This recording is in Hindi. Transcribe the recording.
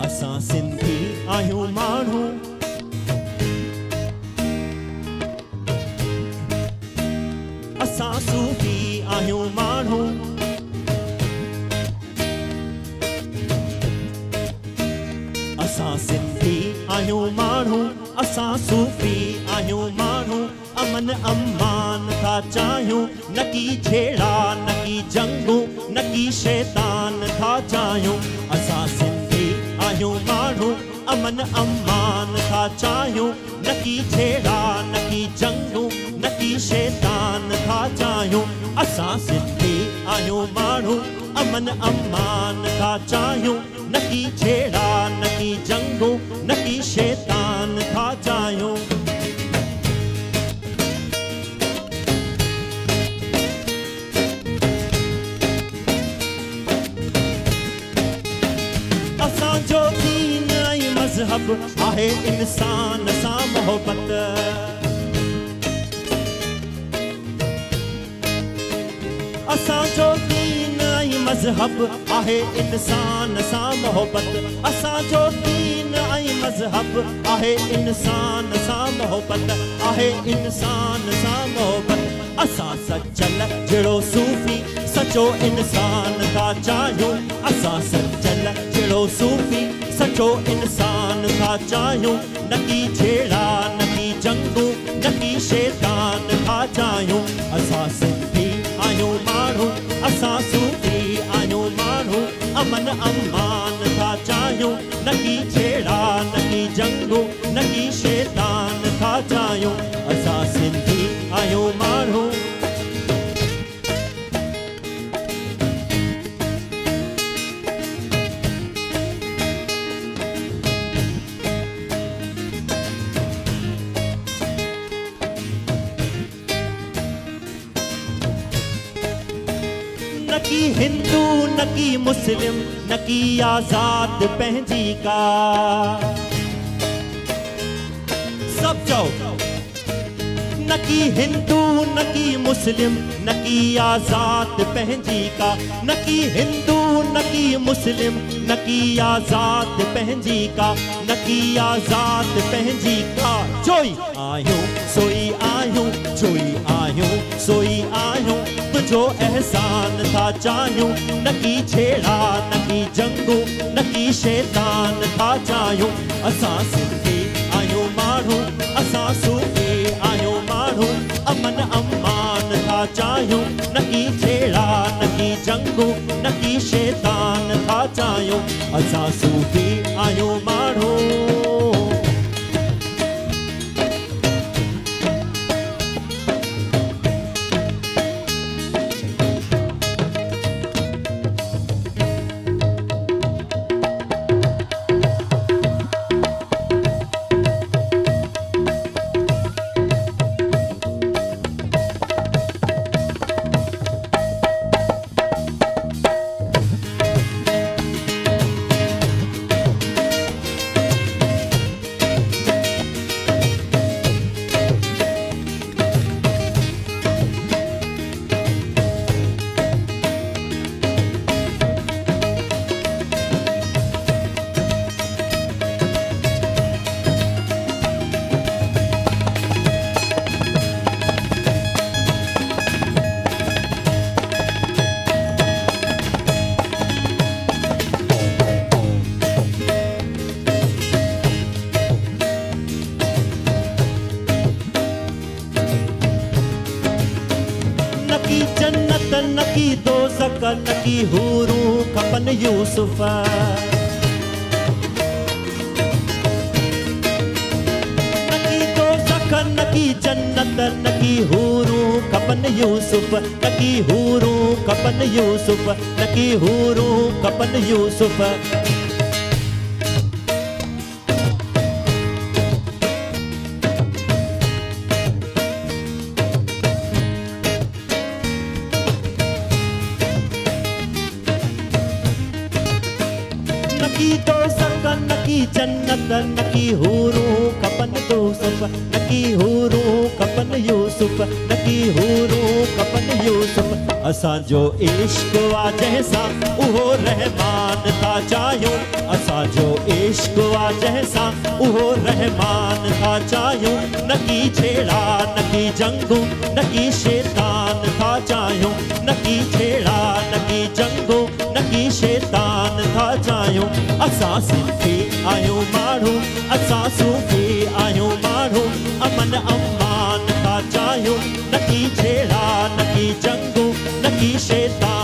असां सिंधी आहियूं माण्हू असां सूफ़ी आहियूं माण्हू असां सिंधी आहियूं माण्हू असां सूफ़ी आहियूं माण्हू अमन अमान था चाहियूं न की छेड़ा न की जंगू न की शैतान था चाहियूं असां सिंधी आहियूं माण्हू अमन अमान था चाहियूं न की छेड़ा न की जंगू न की शैतान था चाहियूं असां सिंधी आहियूं माण्हू अमन अमान था चाहियूं न की छेड़ा न की जंगू न की शैतान था चाहियूं असांजो दीन ऐं मज़हब आहे इंसान सां मोहबत असांजो दीन ऐं मज़हब आहे इंसान सां मोहबत असांजो दीन ऐं मज़हब आहे इंसान सां मोहबत आहे इंसान सां मोहबत असां सचल जहिड़ो सूफ़ी सचो इंसान था चाहियूं असां सचल जहिड़ो सूफ़ी सचो इंसान था चाहियूं न की छेड़ा न की जंगू न की शैतान था चाहियूं असां सिंधी आहियूं माण्हू असां सूफ़ी आहियूं माण्हू अमन अमान था चाहियूं न की छेड़ा न की जंगू न की शैतान था चाहियूं असां सिंधी आहियूं माण्हू न की हिंदू न की मुस्लिम न की आजाद पंहिंजी का सब चओ न की हिंदू न की मुस्लिम न की आजाद पंहिंजी का न की हिंदू न की मुस्लिम न की आजाद पंहिंजी का न की आजाद पंहिंजी का जोई आहियूं सोई आहियूं जोई आहियूं सोई आहियूं तुझो एहसान था चाहियूं न की छेड़ा न की जंगू न की शैतान था चाहियूं असां सिंधी आहियूं माण्हू असां सूफ़ी आहियूं माण्हू अमन अमान था चाहियूं न की छेड़ा न की जंगू न की शैतान था चाहियूं असां सूफ़ी आहियूं माण्हू न की दोज़ख न की हूरूं खपनि यूसुफ न की दोज़ख न की जन्नत न की हूरूं खपनि यूसुफ न की हूरूं खपनि यूसुफ न की हूरूं खपनि यूसुफ न की दोज़ख न की जन्नत नकी हूरूं खपन यूसुफ नकी हूरूं खपन यूसुफ नकी हूरूं खपन यूसुफ असांजो इश्क आ जंहिंसां उहो रहमान था चाहियूं असांजो इश्क आ जंहिंसां उहो रहमान था चाहियूं नकी छेड़ा नकी जंगू नकी शैतान था चाहियूं नकी छेड़ा नकी जंगू नकी शैतान था चाहियूं असां सिंधी आहियूं माण्हू असां सूफ़ी आहियूं माण्हू अमन अमान था चाहियूं नकी छेड़ा नकी जंगू नकी शैतान